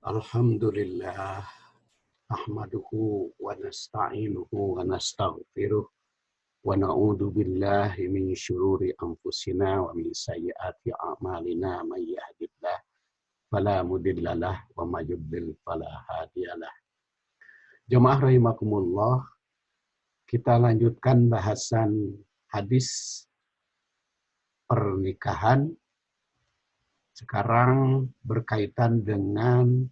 Alhamdulillah, ahmaduhu wa nasta'inuhu wa nastaghfiruh wa na'udzu billahi min syururi anfusina wa min sayyiati a'malina may yahdihillahu fala mudhillalah wa may yudlil fala hadiyalah. Jemaah rahimakumullah, kita lanjutkan bahasan hadis pernikahan. Sekarang berkaitan dengan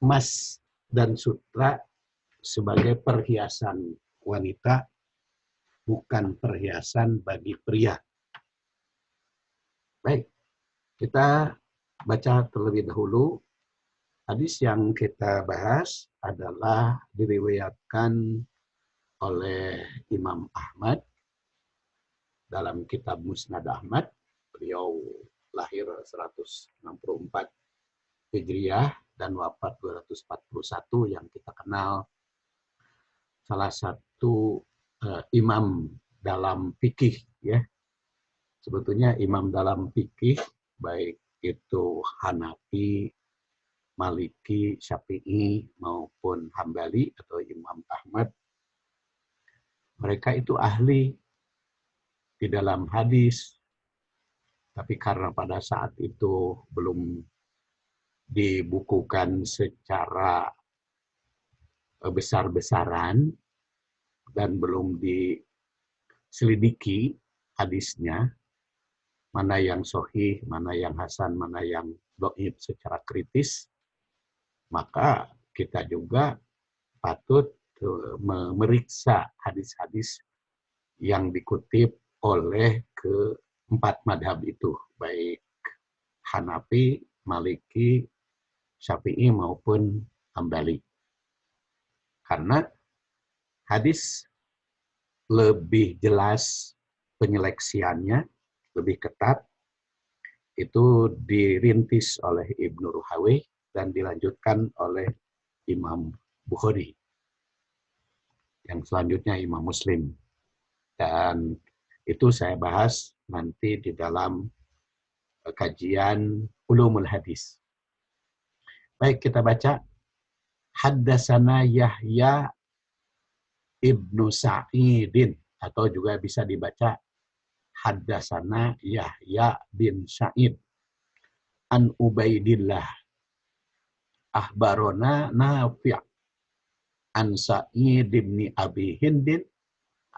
emas dan sutra sebagai perhiasan wanita, bukan perhiasan bagi pria. Baik, kita baca terlebih dahulu. Hadis yang kita bahas adalah diriwayatkan oleh Imam Ahmad dalam kitab Musnad Ahmad. Beliau lahir 164 Hijriah dan wafat 241, yang kita kenal salah satu imam dalam fikih, ya. Sebetulnya imam dalam fikih baik itu Hanafi, Maliki, Syafi'i maupun Hambali atau Imam Ahmad, mereka itu ahli di dalam hadis, tapi karena pada saat itu belum dibukukan secara besar-besaran dan belum diselidiki hadisnya, mana yang sahih, mana yang hasan, mana yang dhaif secara kritis, maka kita juga patut memeriksa hadis-hadis yang dikutip oleh keempat madhab itu, baik Hanafi, Maliki, Syafi'i maupun Hambali. Karena hadis lebih jelas penyeleksiannya, lebih ketat, itu dirintis oleh Ibnu Ruhawayh dan dilanjutkan oleh Imam Bukhari. Yang selanjutnya Imam Muslim. Dan itu saya bahas nanti di dalam kajian Ulumul Hadis. Baik, kita baca. Haddasana Yahya ibnu Sa'idin, atau juga bisa dibaca Haddasana Yahya bin Sa'id an Ubaidillah akhbarona Nafi' an Sa'id bin Abi Hindin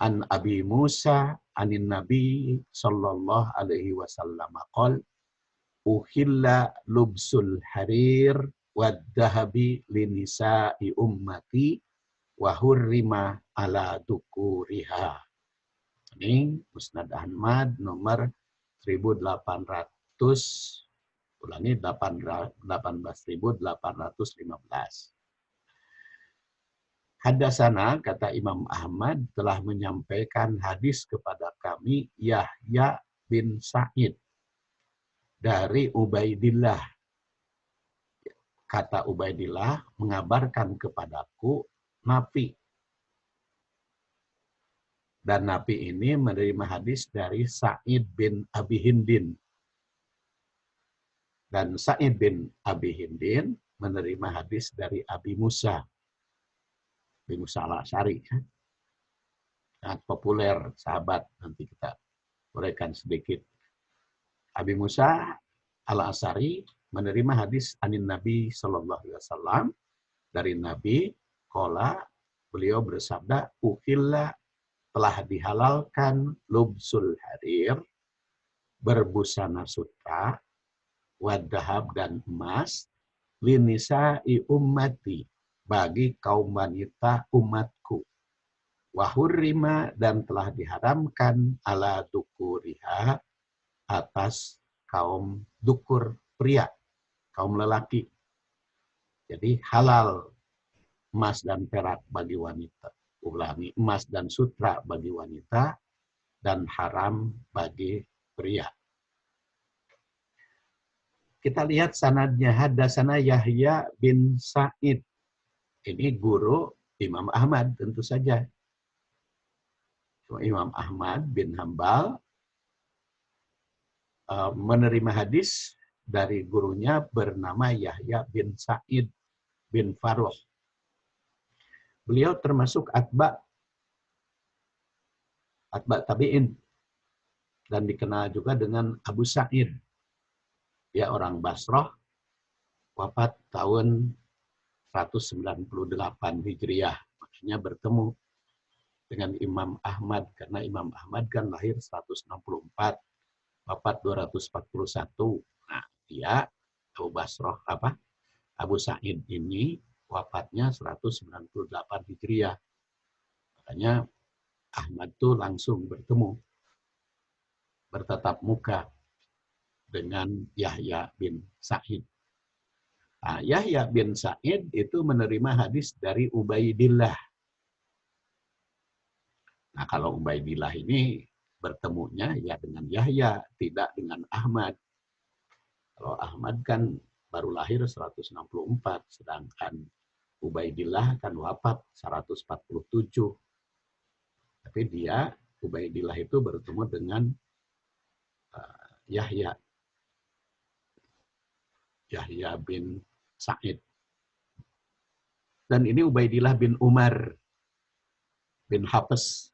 an Abi Musa anin Nabi sallallahu alaihi wasallam qol uhilla lubsul harir wad dahabi linisa'i ummati wa hurrima ala dukuriha. Ini Musnad Ahmad nomor 1800, ulangi 18.815. Hadasana, kata Imam Ahmad, telah menyampaikan hadis kepada kami Yahya bin Sa'id dari Ubaidillah. Kata Ubaidillah mengabarkan kepadaku Nafi. Dan Nafi ini menerima hadis dari Sa'id bin Abi Hindin. Dan Sa'id bin Abi Hindin menerima hadis dari Abi Musa. Abi Musa al-Asy'ari. Sangat populer, sahabat. Nanti kita uraikan sedikit. Abi Musa al-Asy'ari menerima hadis anin Nabi sallallahu alaihi wasallam dari Nabi, qala, beliau bersabda, uhilla, telah dihalalkan lubsul harir, berbusana sutra, wadahab dan emas, linisa'i ummati, bagi kaum wanita umatku, wahurrima, dan telah diharamkan ala dukuriha, atas kaum dukur pria, kaum lelaki. Jadi halal emas dan perak bagi wanita. Ulangi, emas dan sutra bagi wanita dan haram bagi pria. Kita lihat sanadnya. Hadasana Yahya bin Sa'id. Ini guru Imam Ahmad tentu saja. Imam Ahmad bin Hambal menerima hadis dari gurunya bernama Yahya bin Sa'id bin Farrukh. Beliau termasuk atba tabi'in dan dikenal juga dengan Abu Sa'id. Dia orang Basrah, wafat tahun 198 Hijriah. Makanya bertemu dengan Imam Ahmad, karena Imam Ahmad kan lahir 164, wafat 241. Nah, dia Abu Sa'id ini wafatnya 198 Hijriah. Makanya Ahmad tuh langsung bertatap muka dengan Yahya bin Sa'id. Nah, Yahya bin Sa'id itu menerima hadis dari Ubaidillah. Nah, kalau Ubaidillah ini bertemunya ya dengan Yahya, tidak dengan Ahmad. Kalau Ahmad kan baru lahir 164, sedangkan Ubaidillah kan wafat 147. Tapi Ubaidillah itu bertemu dengan Yahya bin Sa'id. Dan ini Ubaidillah bin Umar bin Hafs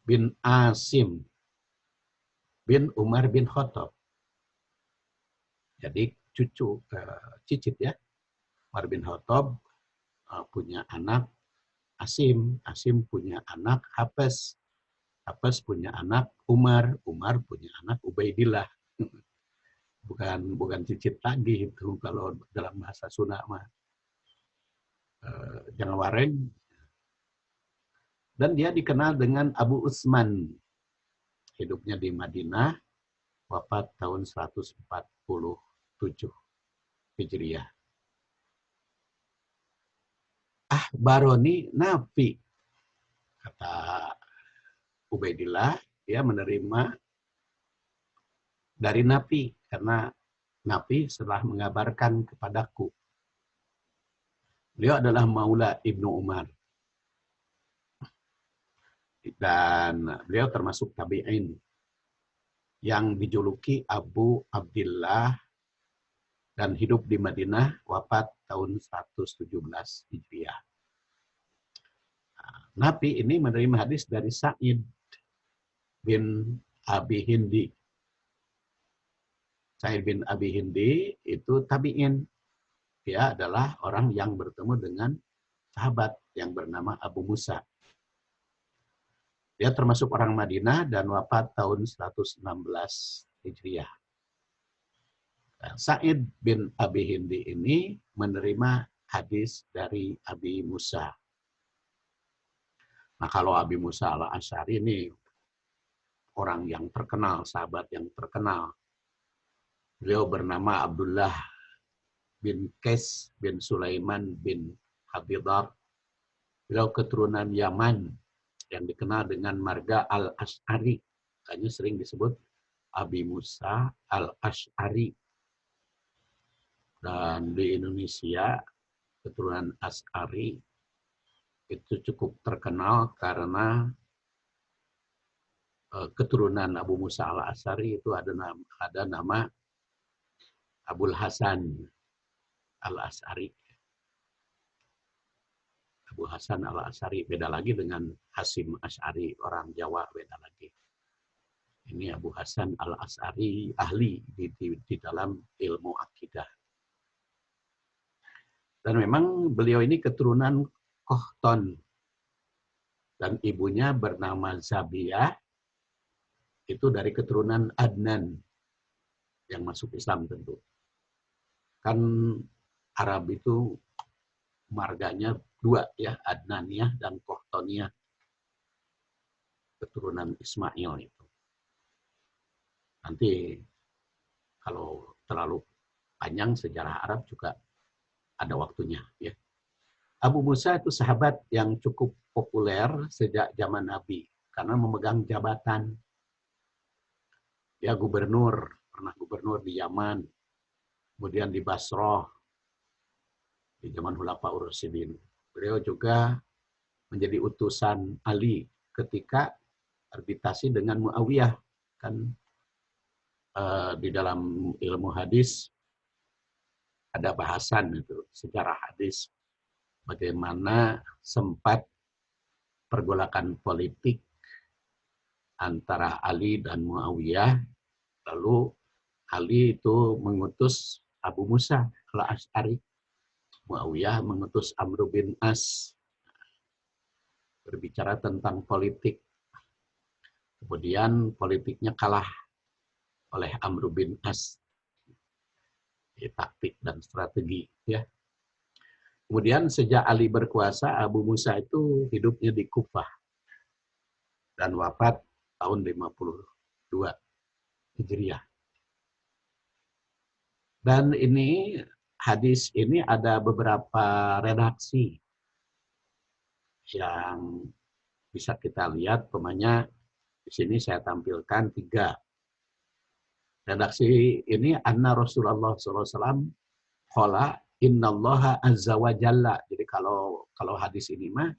bin Asim bin Umar bin Khattab. Jadi cicit ya. Umar bin Khattab punya anak Asim, Asim punya anak Hafs, Hafs punya anak Umar, Umar punya anak Ubaidillah. Bukan cicit lagi itu kalau dalam bahasa Sunda mah. Jangan wareng. Dan dia dikenal dengan Abu Utsman. Hidupnya di Madinah, wafat tahun 147 Hijriah. Baroni Nafi, kata Ubaidillah, dia menerima dari Nafi, karena Nafi setelah mengabarkan kepadaku. Beliau adalah Maula Ibnu Umar. Dan beliau termasuk tabi'in yang dijuluki Abu Abdillah dan hidup di Madinah, wafat tahun 117 Hijriah. Nabi ini menerima hadis dari Sa'id bin Abi Hindi. Sa'id bin Abi Hindi itu tabi'in. Dia adalah orang yang bertemu dengan sahabat yang bernama Abu Musa. Dia termasuk orang Madinah dan wafat tahun 116 Hijriah. Sa'id bin Abi Hindi ini menerima hadis dari Abi Musa. Nah, kalau Abi Musa al-Asy'ari ini orang yang terkenal, sahabat yang terkenal. Beliau bernama Abdullah bin Qais bin Sulaiman bin Habidar. Beliau keturunan Yaman yang dikenal dengan marga Al-Asy'ari. Makanya sering disebut Abi Musa al-Asy'ari. Dan di Indonesia, keturunan Asy'ari itu cukup terkenal karena keturunan Abu Musa al-Asy'ari itu ada nama Abul Hasan al-Asy'ari. Abu Hasan al-Asy'ari beda lagi dengan Hasim Asy'ari, orang Jawa beda lagi. Ini Abu Hasan al-Asy'ari ahli di dalam ilmu akidah. Dan memang beliau ini keturunan Qahtan. Dan ibunya bernama Zabiyah, itu dari keturunan Adnan, yang masuk Islam tentu. Kan Arab itu marganya dua ya, Adnaniyah dan Qahtaniyah. Keturunan Ismail itu. Nanti kalau terlalu panjang sejarah Arab juga ada waktunya ya. Abu Musa itu sahabat yang cukup populer sejak zaman Nabi karena memegang jabatan. Dia pernah gubernur di Yaman, kemudian di Basrah, di zaman Khulafaur Rasyidin. Beliau juga menjadi utusan Ali ketika arbitasi dengan Muawiyah. Kan di dalam ilmu hadis ada bahasan itu sejarah hadis bagaimana sempat pergolakan politik antara Ali dan Muawiyah, lalu Ali itu mengutus Abu Musa al-Asy'ari, Muawiyah mengutus Amr bin As, berbicara tentang politik. Kemudian politiknya kalah oleh Amr bin As, taktik dan strategi, ya. Kemudian sejak Ali berkuasa, Abu Musa itu hidupnya di Kufah dan wafat tahun 52 Hijriah. Dan ini hadis ini ada beberapa redaksi yang bisa kita lihat, pemanya di sini saya tampilkan 3. Redaksi ini anna Rasulullah SAW qala innallaha azza wa jalla. Jadi kalau hadis ini mah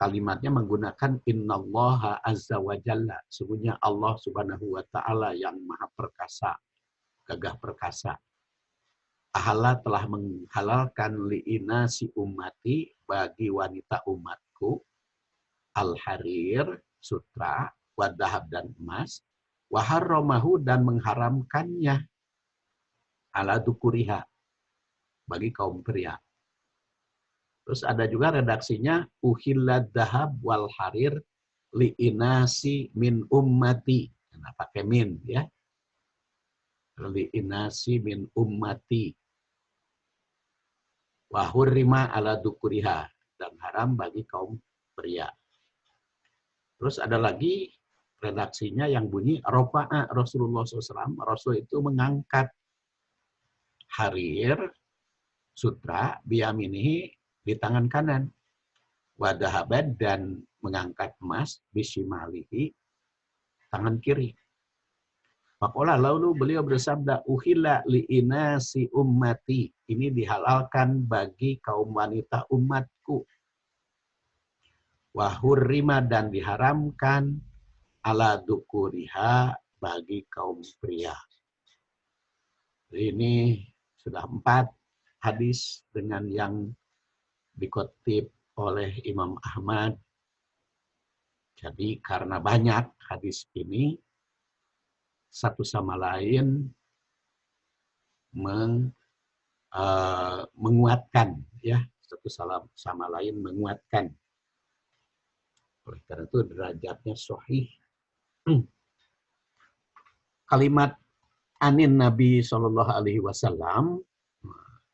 kalimatnya menggunakan innallaha azza wa jalla. Sesungguhnya Allah Subhanahu wa taala yang maha perkasa, gagah perkasa. Ahala telah menghalalkan li'ina si ummati bagi wanita umatku al-harir, sutra, wadahab dan emas, waharromahu dan mengharamkannya ala dukuriha bagi kaum pria. Terus ada juga redaksinya uhillad dahab wal harir li'inasi min ummati. Nah, pakai min ya. Li'inasi min ummati. Wahurrima ala dukuriha dan haram bagi kaum pria. Terus ada lagi redaksinya yang bunyi rofa'a Rasulullah SAW. Rasul itu mengangkat harir, sutra, biyaminihi di tangan kanan. Wadahaban dan mengangkat emas bisimalihi tangan kiri. Pakola lalu beliau bersabda uhilla li'inasi ummati. Ini dihalalkan bagi kaum wanita umatku. Wahurrima dan diharamkan ala dukuriha bagi kaum pria. Ini sudah 4 hadis dengan yang dikutip oleh Imam Ahmad. Jadi karena banyak hadis ini, satu sama lain menguatkan, ya, satu sama lain menguatkan. Oleh karena itu derajatnya sahih. Kalimat anin Nabi Shallallahu Alaihi Wasallam,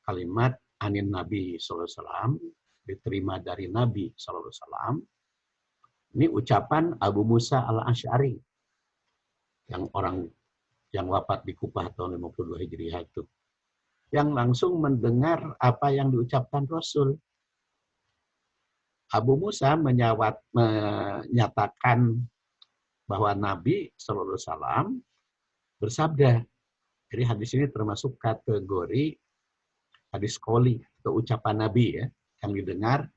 kalimat anin Nabi Shallallahu Alaihi Wasallam diterima dari Nabi Shallallahu Alaihi Wasallam. Ini ucapan Abu Musa al-Asy'ari yang wafat di Kufah tahun 52 Hijriah itu, yang langsung mendengar apa yang diucapkan Rasul. Abu Musa menyatakan bahwa Nabi Sallallahu Alaihi Wasallam bersabda. Jadi hadis ini termasuk kategori hadis qoli atau ucapan Nabi, ya, yang didengar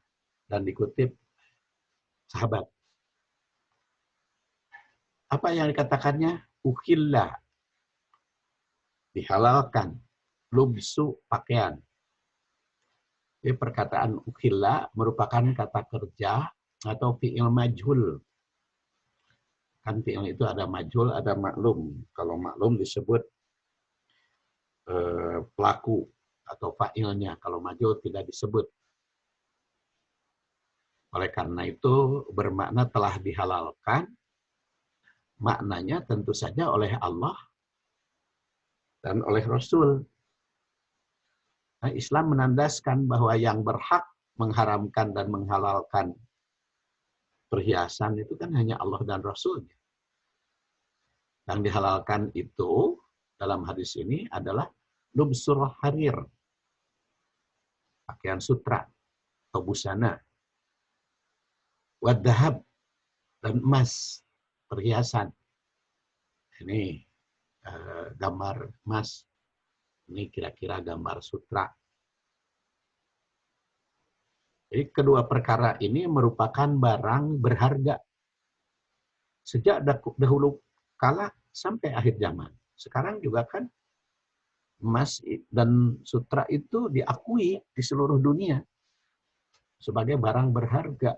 dan dikutip sahabat. Apa yang dikatakannya? Uhilla, dihalalkan, lubsu, pakaian. Jadi perkataan uhilla merupakan kata kerja atau fi'il majhul. Kan fi'il itu ada majhul, ada maklum. Kalau maklum disebut pelaku atau fa'ilnya. Kalau majhul tidak disebut. Oleh karena itu bermakna telah dihalalkan. Maknanya tentu saja oleh Allah dan oleh Rasul. Nah, Islam menandaskan bahwa yang berhak mengharamkan dan menghalalkan perhiasan itu kan hanya Allah dan Rasulnya. Yang dihalalkan itu dalam hadis ini adalah lubsur harir, pakaian sutra atau busana, wadahab dan emas, perhiasan. Ini gambar emas. Ini kira-kira gambar sutra. Jadi kedua perkara ini merupakan barang berharga. Sejak dahulu kala sampai akhir zaman. Sekarang juga kan emas dan sutra itu diakui di seluruh dunia sebagai barang berharga.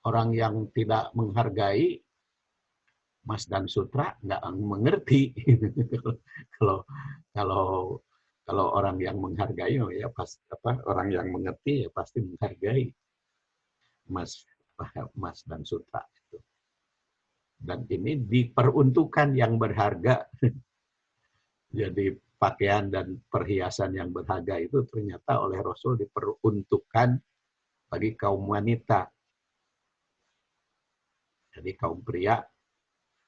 Orang yang tidak menghargai emas dan sutra nggak mengerti. kalau kalau kalau orang yang menghargai ya pas orang yang mengerti ya pasti menghargai emas emas dan sutra itu. Dan ini diperuntukkan yang berharga. Jadi pakaian dan perhiasan yang berharga itu ternyata oleh Rasul diperuntukkan bagi kaum wanita. Jadi kaum pria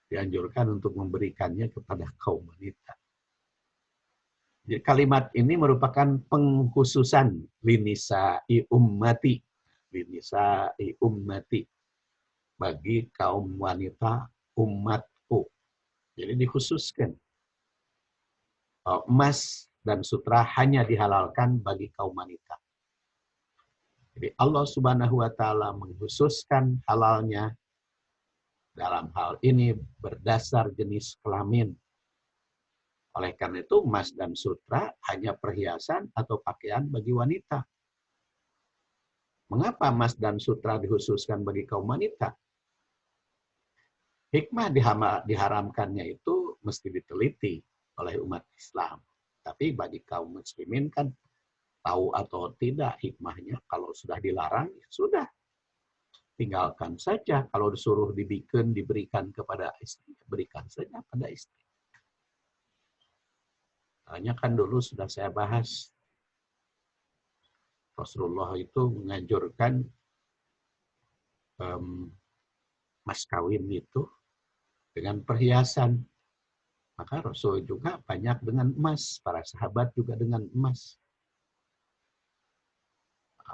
dianjurkan untuk memberikannya kepada kaum wanita. Jadi kalimat ini merupakan pengkhususan linisa'i ummati. Linisa'i ummati. Bagi kaum wanita umatku. Jadi dikhususkan. Emas dan sutra hanya dihalalkan bagi kaum wanita. Jadi Allah Subhanahu wa Ta'ala mengkhususkan halalnya dalam hal ini berdasar jenis kelamin. Oleh karena itu emas dan sutra hanya perhiasan atau pakaian bagi wanita. Mengapa emas dan sutra dikhususkan bagi kaum wanita? Hikmah diharamkannya itu mesti diteliti oleh umat Islam. Tapi bagi kaum muslimin kan tahu atau tidak hikmahnya. Kalau sudah dilarang, ya sudah. Tinggalkan saja. Kalau disuruh dibikin, diberikan kepada istri, berikan saja pada istri. Hanya kan dulu sudah saya bahas. Rasulullah itu menganjurkan mas kawin itu dengan perhiasan. Maka Rasul juga banyak dengan emas. Para sahabat juga dengan emas.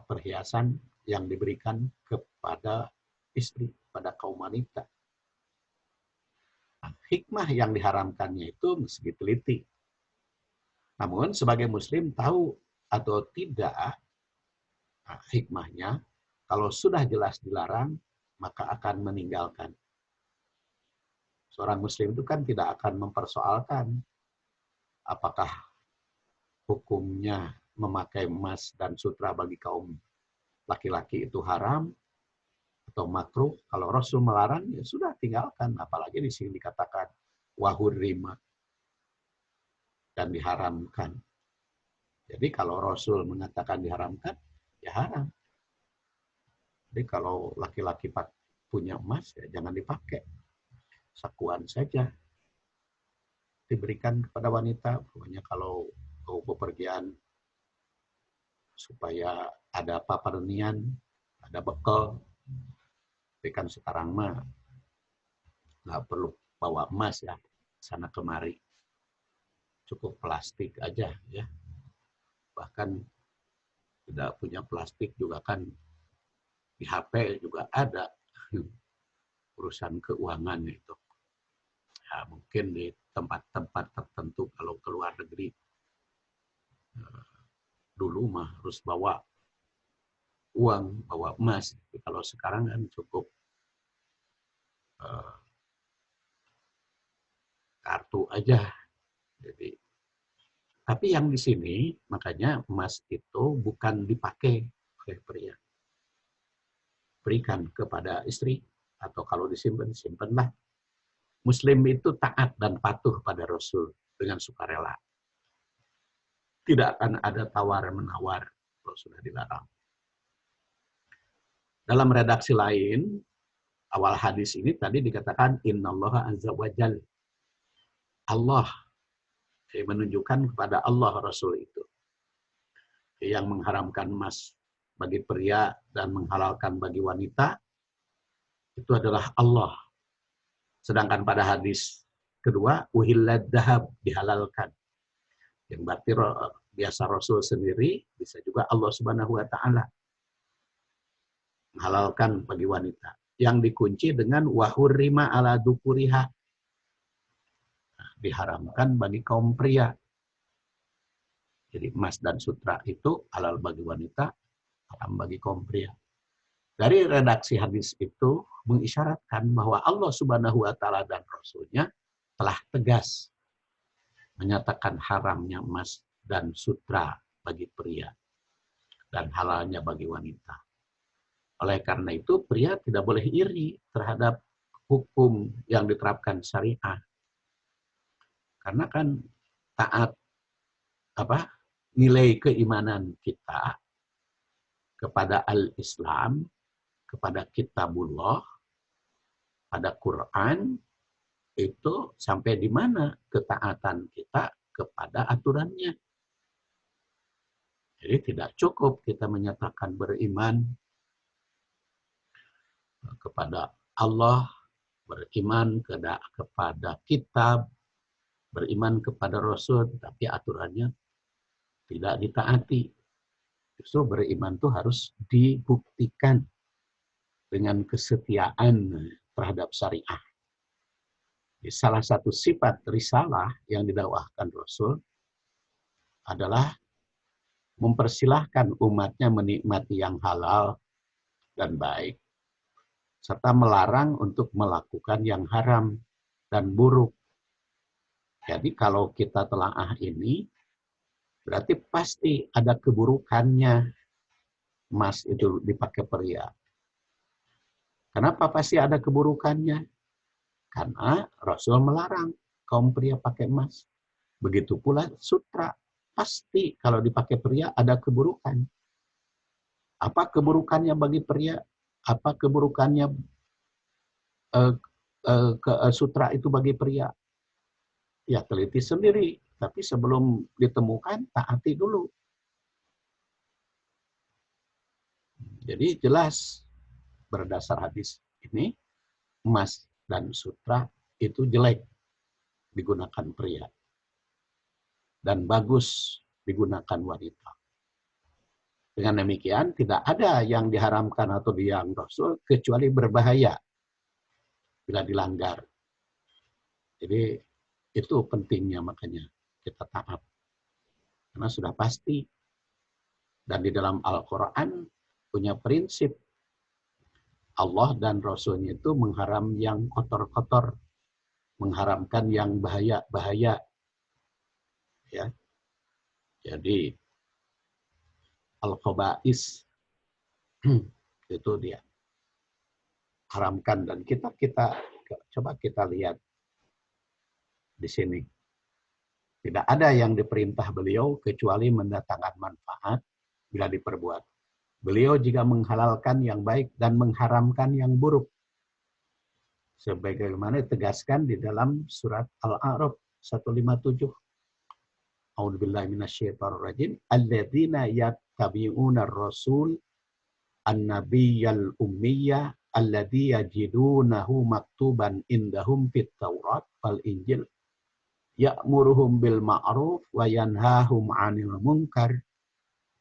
Perhiasan yang diberikan kepada istri, pada kaum wanita. Hikmah yang diharamkannya itu mesti diteliti. Namun sebagai muslim tahu atau tidak hikmahnya, kalau sudah jelas dilarang, maka akan meninggalkan. Seorang muslim itu kan tidak akan mempersoalkan apakah hukumnya memakai emas dan sutra bagi kaum laki-laki itu haram atau makruh. Kalau Rasul melarang, ya sudah tinggalkan. Apalagi di sini dikatakan wahurrima dan diharamkan. Jadi kalau Rasul mengatakan diharamkan, ya haram. Jadi kalau laki-laki punya emas, ya jangan dipakai. Sakuan saja diberikan kepada wanita. Pokoknya kalau mau bepergian supaya ada paparnian, ada bekal, berikan sekarang mah nggak perlu bawa emas ya sana kemari, cukup plastik aja ya. Bahkan tidak punya plastik juga kan di HP juga ada urusan keuangan itu. Ya, mungkin di tempat-tempat tertentu kalau keluar negeri dulu mah harus bawa uang, bawa emas. Tapi kalau sekarang kan cukup kartu aja. Jadi, tapi yang di sini makanya emas itu bukan dipakai oleh pria. Berikan kepada istri atau kalau disimpan, simpanlah. Muslim itu taat dan patuh pada Rasul dengan sukarela. Tidak akan ada tawar-menawar kalau sudah dilarang. Dalam redaksi lain, awal hadis ini tadi dikatakan innallaha azza wa jalla. Allah menunjukkan kepada Allah Rasul itu yang mengharamkan emas bagi pria dan menghalalkan bagi wanita itu adalah Allah. Sedangkan pada hadis kedua uhillad dahab, dihalalkan. Yang berarti biasa Rasul sendiri, bisa juga Allah Subhanahu wa Ta'ala menghalalkan bagi wanita. Yang dikunci dengan wahurrima ala dukuriha, diharamkan bagi kaum pria. Jadi emas dan sutra itu halal bagi wanita, haram bagi kaum pria. Dari redaksi hadis itu mengisyaratkan bahwa Allah Subhanahu wa taala dan Rasul-Nya telah tegas menyatakan haramnya emas dan sutra bagi pria dan halalnya bagi wanita. Oleh karena itu pria tidak boleh iri terhadap hukum yang diterapkan syariah. Karena kan taat nilai keimanan kita kepada al-Islam, kepada kitabullah, pada Quran, itu sampai di mana ketaatan kita kepada aturannya. Jadi tidak cukup kita menyatakan beriman kepada Allah, beriman kepada kitab, beriman kepada Rasul, tapi aturannya tidak ditaati. Justru beriman itu harus dibuktikan dengan kesetiaan terhadap syariah. Salah satu sifat risalah yang didakwahkan Rasul adalah mempersilahkan umatnya menikmati yang halal dan baik, serta melarang untuk melakukan yang haram dan buruk. Jadi kalau kita telaah ini, berarti pasti ada keburukannya emas itu dipakai pria. Kenapa pasti ada keburukannya? Karena Rasul melarang kaum pria pakai emas. Begitu pula sutra. Pasti kalau dipakai pria ada keburukan. Apa keburukannya bagi pria? Apa keburukannya sutra itu bagi pria? Ya teliti sendiri. Tapi sebelum ditemukan, taati dulu. Jadi jelas berdasar hadis ini, emas dan sutra itu jelek digunakan pria. Dan bagus digunakan wanita. Dengan demikian, tidak ada yang diharamkan atau yang Rasul kecuali berbahaya bila dilanggar. Jadi itu pentingnya makanya kita taat. Karena sudah pasti. Dan di dalam Al-Quran punya prinsip. Allah dan Rasulnya itu mengharam yang kotor-kotor. Mengharamkan yang bahaya-bahaya. Ya. Jadi al-khaba'is itu dia haramkan, dan kita coba kita lihat di sini tidak ada yang diperintah beliau kecuali mendatangkan manfaat bila diperbuat. Beliau juga menghalalkan yang baik dan mengharamkan yang buruk, sebagaimana ditegaskan di dalam surat Al-A'raf 157. A'udzubillahi minasyaitonir rajim. Alladzina yattabi'una ar-rasul an-nabiyyal ummiyya alladzi yajidunahu maktuban indahum fit Taurat wal Injil ya'muruhum bil ma'ruf wa yanhahum 'anil munkar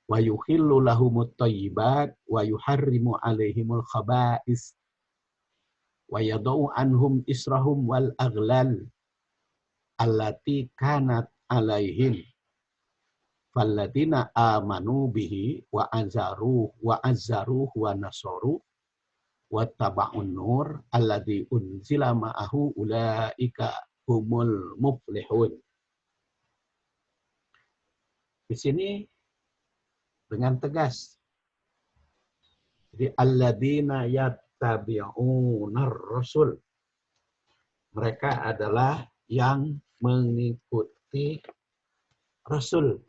wa yuhillu lahumut thayyibat wa yuharrimu 'alaihimul khaba'is wa yadau anhum israhum wal aghlal allati kanat 'alaihim falladina amanu bihi wa azzaruhu wa nasaru wattaba'un nur alladzi unzila ma'ahu ulaika humul muflihun. Di sini dengan tegas. Jadi alladzina yattabi'unar rasul. Mereka adalah yang mengikuti Rasul.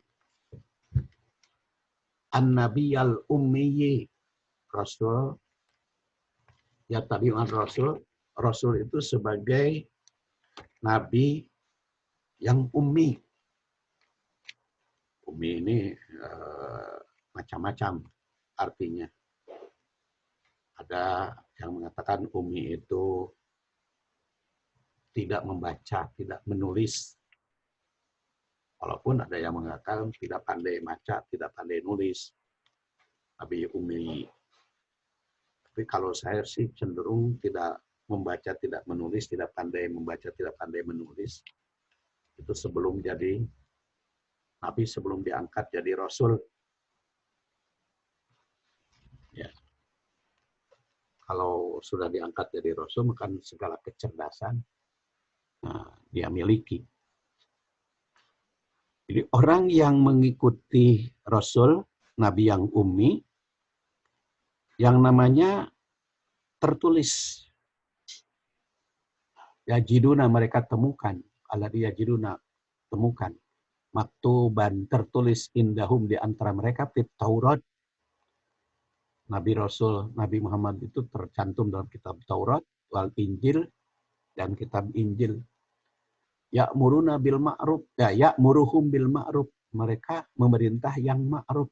An-Nabiyal Ummiyi. Rasul. Yattabi'unar rasul. Rasul itu sebagai Nabi yang ummi. Ummi ini macam-macam artinya. Ada yang mengatakan ummi itu tidak membaca, tidak menulis. Walaupun ada yang mengatakan tidak pandai baca, tidak pandai nulis. Nabi ummi. Tapi kalau saya sih cenderung tidak membaca, tidak menulis, tidak pandai membaca, tidak pandai menulis. Itu sebelum jadi Nabi, sebelum diangkat jadi Rasul. Ya. kalau sudah diangkat jadi Rasul, maka segala kecerdasan dia miliki. Jadi orang yang mengikuti Rasul, Nabi yang ummi, yang namanya tertulis. Yajiduna mereka temukan. Alladhi yajiduna temukan. Maktuban tertulis indahum di antara mereka fit Taurat. Nabi Rasul, Nabi Muhammad itu tercantum dalam kitab Taurat, wal Injil, dan kitab Injil. Ya'muruna bil ma'ruf, ya'muruhum bil ma'ruf. Mereka memerintah yang ma'ruf.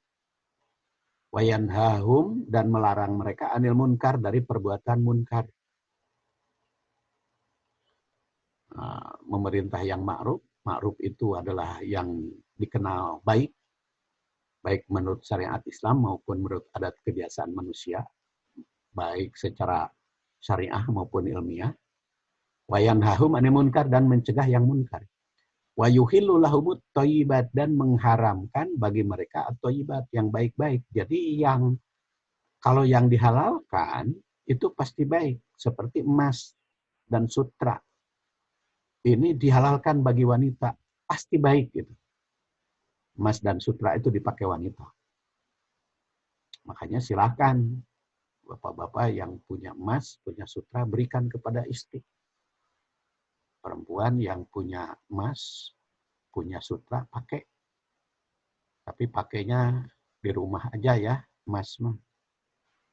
Wa yanhahum, dan melarang mereka anil munkar, dari perbuatan munkar. Memerintah yang ma'ruf. Ma'ruf itu adalah yang dikenal baik, baik menurut syariat Islam maupun menurut adat kebiasaan manusia, baik secara syariah maupun ilmiah. Wa yanhahum anil munkar, dan mencegah yang munkar. Wa yuhillu lahumut thayyibat, dan mengharamkan bagi mereka at-thayyibat, yang baik-baik. Jadi kalau yang dihalalkan itu pasti baik, seperti emas dan sutra. Ini dihalalkan bagi wanita, pasti baik gitu. Emas dan sutra itu dipakai wanita. Makanya silakan bapak-bapak yang punya emas, punya sutra, berikan kepada istri. Perempuan yang punya emas, punya sutra, pakai. Tapi pakainya di rumah aja ya, emas mah.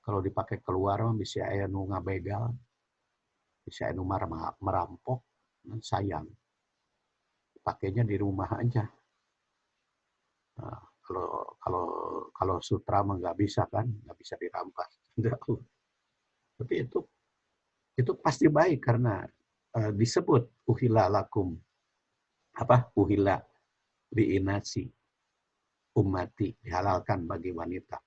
Kalau dipakai keluar mah bisa aya nu ngabegal, bisa aya nu merampok, sayang. Pakainya di rumah aja. Nah, kalau sutra mah nggak bisa kan, nggak bisa dirampas. Tapi itu pasti baik karena disebut uhilla lakum, uhilla liinasi ummati, dihalalkan bagi wanita.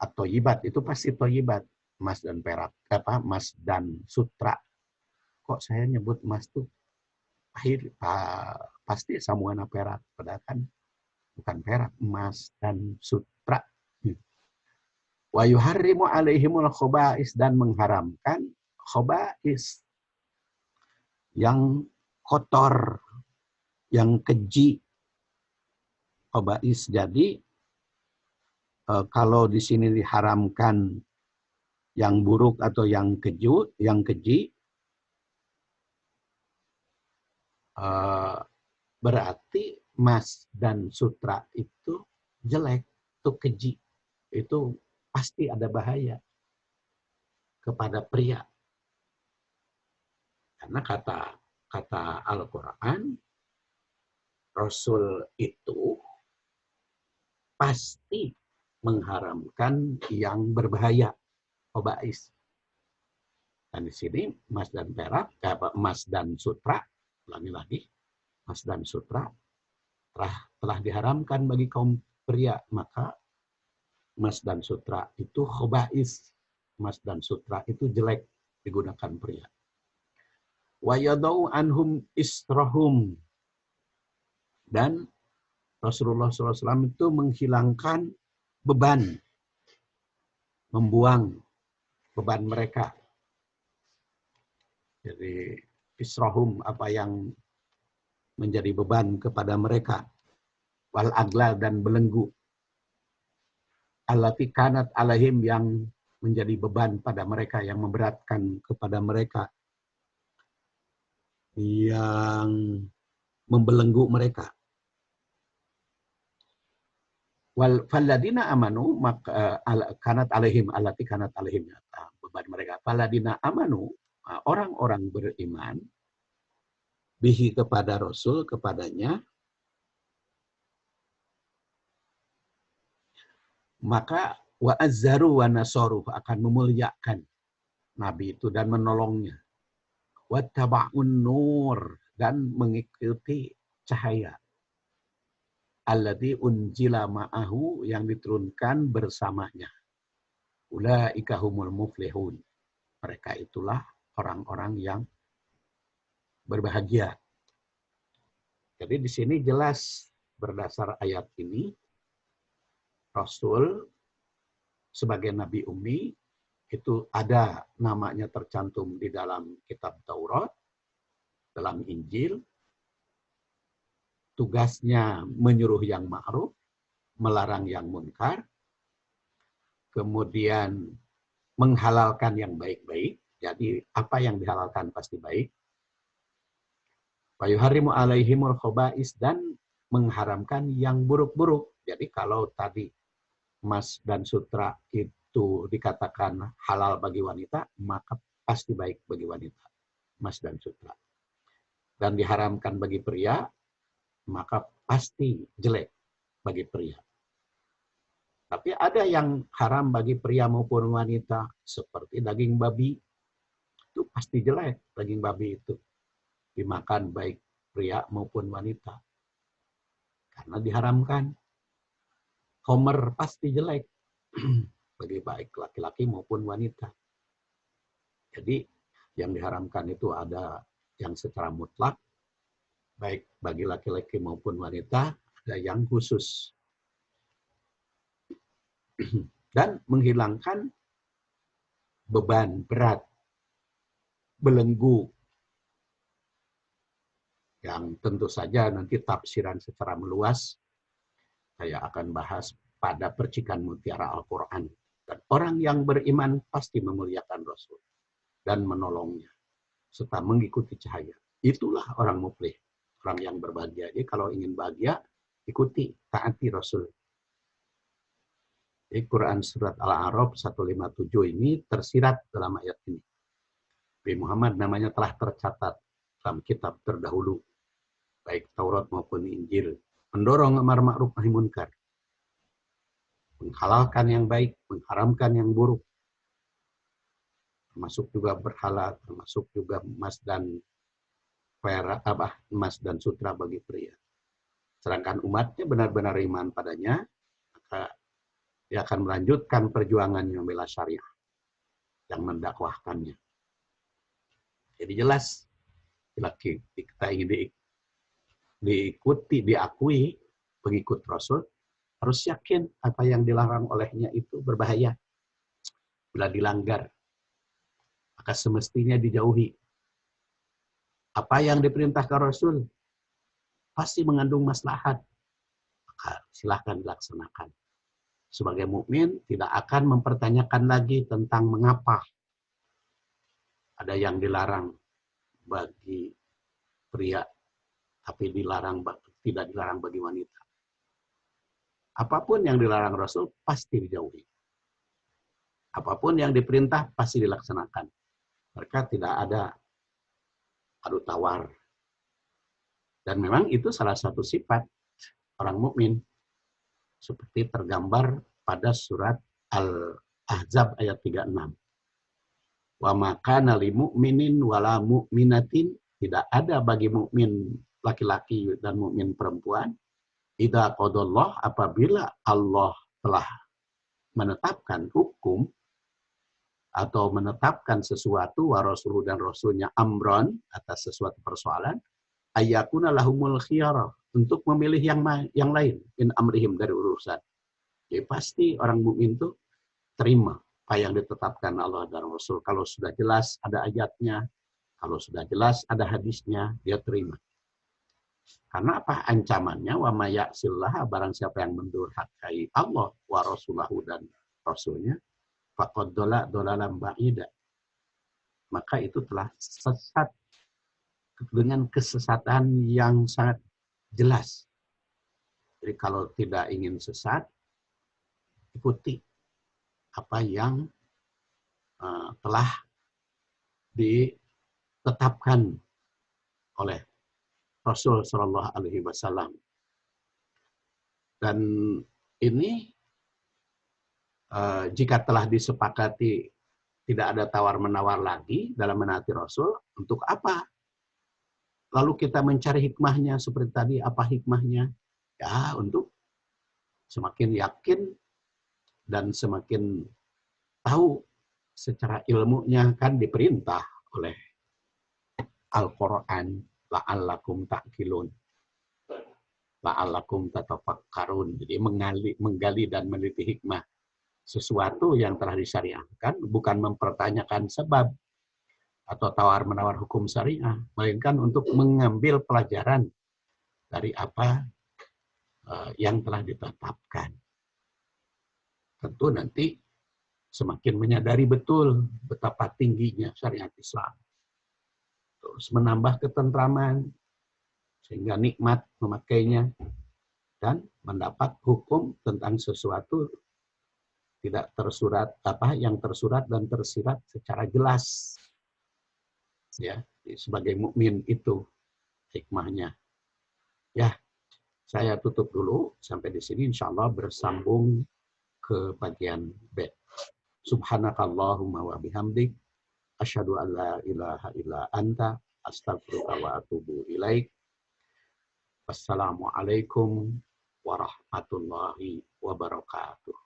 Atau yibat itu pasti toyibat, emas dan perak, emas dan sutra. Kok saya nyebut emas tuh pasti samuana perak, padahal kan bukan perak, emas dan sutra. Wa yuharrimu alaihimul khobais, dan mengharamkan khobais, yang kotor, yang keji. Khobais. Jadi kalau di sini diharamkan yang buruk atau yang keji, berarti emas dan sutra itu jelek, itu keji, itu pasti ada bahaya kepada pria. Karena kata Al-Quran, Rasul itu pasti mengharamkan yang berbahaya, khobais. Dan di sini emas dan perak, emas dan sutra, lagi-lagi emas dan sutra telah diharamkan bagi kaum pria, maka emas dan sutra itu khobais. Emas dan sutra itu jelek digunakan pria. Wa yadau anhum israhum, dan Rasulullah SAW itu menghilangkan beban, membuang beban mereka. Jadi israhum, apa yang menjadi beban kepada mereka. Wal aglal, dan belenggu. Allati kanat alaihim, yang menjadi beban pada mereka, yang memberatkan kepada mereka, yang membelenggu mereka. Wal falladina amanu, maka kanat alaihim, allati kanat alaihim, beban mereka. Falladina amanu, orang-orang beriman, bihi, kepada Rasul, kepadanya, maka wa azzaru wa nasaru, akan memuliakan Nabi itu dan menolongnya. Wa taba'un nur, dan mengikuti cahaya. Alladzi unjila ma'ahu, yang diturunkan bersamanya. Ulaika humul muflihun. Mereka itulah orang-orang yang berbahagia. Jadi di sini jelas berdasar ayat ini, Rasul sebagai Nabi Ummi itu ada namanya tercantum di dalam kitab Taurat, dalam Injil. Tugasnya menyuruh yang ma'ruf, melarang yang munkar, kemudian menghalalkan yang baik-baik. Jadi apa yang dihalalkan pasti baik. Wa yuharrimu alaihimul khaba'is, dan mengharamkan yang buruk-buruk. Jadi kalau tadi emas dan sutra itu dikatakan halal bagi wanita, maka pasti baik bagi wanita, emas dan sutra. Dan diharamkan bagi pria, maka pasti jelek bagi pria. Tapi ada yang haram bagi pria maupun wanita, seperti daging babi. Itu pasti jelek, daging babi itu. Dimakan baik pria maupun wanita. Karena diharamkan. Homer pasti jelek, bagi baik laki-laki maupun wanita. Jadi yang diharamkan itu ada yang secara mutlak, baik bagi laki-laki maupun wanita, ada yang khusus. Dan menghilangkan beban berat, belenggu, yang tentu saja nanti tafsiran secara meluas, saya akan bahas pada percikan mutiara Al-Quran. Dan orang yang beriman pasti memuliakan Rasul dan menolongnya, serta mengikuti cahaya. Itulah orang muflih, orang yang berbahagia. Jadi kalau ingin bahagia, ikuti, taati Rasul. Jadi Quran Surat Al-A'raf 157 ini tersirat dalam ayat ini. Nabi Muhammad namanya telah tercatat dalam kitab terdahulu, baik Taurat maupun Injil. Mendorong amar ma'ruf nahi munkar. Menghalalkan yang baik, mengharamkan yang buruk. Termasuk juga berhala, termasuk juga emas dan emas dan sutra bagi pria. Sedangkan umatnya benar-benar iman padanya, maka dia akan melanjutkan perjuangan yang membela syariah, yang mendakwahkannya. Jadi jelas, kita ingin diikuti, diakui pengikut Rasul, harus yakin apa yang dilarang olehnya itu berbahaya. Bila dilanggar, maka semestinya dijauhi. Apa yang diperintahkan Rasul pasti mengandung maslahat, maka silahkan dilaksanakan. Sebagai mukmin tidak akan mempertanyakan lagi tentang mengapa ada yang dilarang bagi pria, tapi tidak dilarang bagi wanita. Apapun yang dilarang Rasul pasti dijauhi. Apapun yang diperintah pasti dilaksanakan. Mereka tidak ada adu tawar. Dan memang itu salah satu sifat orang mukmin, seperti tergambar pada surat Al-Ahzab ayat 36. Wa makana lil mu'minin wala mu'minatin, tidak ada bagi mukmin laki-laki dan mukmin perempuan, idza qadallah, apabila Allah telah menetapkan hukum atau menetapkan sesuatu, wa rasuluhu dan rasulnya, amron, atas sesuatu persoalan, ayyakuna lahumul khiyarah, untuk memilih yang lain in amrihim, dari urusan. Jadi pasti orang mukmin itu terima apa yang ditetapkan Allah dan Rasul. Kalau sudah jelas ada ayatnya, kalau sudah jelas ada hadisnya, dia terima. Karena apa ancamannya? Wa may ya'sillah, barang siapa yang mendurhakai Allah wa rasulahu dan rasulnya, faqad dhalalan ba'ida, maka itu telah sesat dengan kesesatan yang sangat jelas. Jadi kalau tidak ingin sesat, ikuti apa yang telah ditetapkan oleh Rasul Shallallahu Alaihi Wasallam. Dan ini jika telah disepakati tidak ada tawar-menawar lagi dalam menaati Rasul, untuk apa? Lalu kita mencari hikmahnya seperti tadi, apa hikmahnya? Ya, untuk semakin yakin dan semakin tahu secara ilmunya, kan diperintah oleh Al-Quran, la'allakum ta'qilun, la'allakum tatafakkarun. Jadi menggali dan meneliti hikmah. sesuatu yang telah disyariahkan, bukan mempertanyakan sebab atau tawar-menawar hukum syariah, melainkan untuk mengambil pelajaran dari apa yang telah ditetapkan. Tentu nanti semakin menyadari betul betapa tingginya syariat Islam. Terus menambah ketentraman, sehingga nikmat memakainya, dan mendapat hukum tentang sesuatu tidak tersurat, yang tersurat dan tersirat secara jelas. Ya, sebagai mukmin itu hikmahnya. Ya, saya tutup dulu sampai di sini, insyaallah bersambung ke bagian B. Subhanakallahumma wa bihamdik asyhadu an la ilaha illa anta astaghfiruka wa atubu ilaik. Wassalamualaikum warahmatullahi wabarakatuh.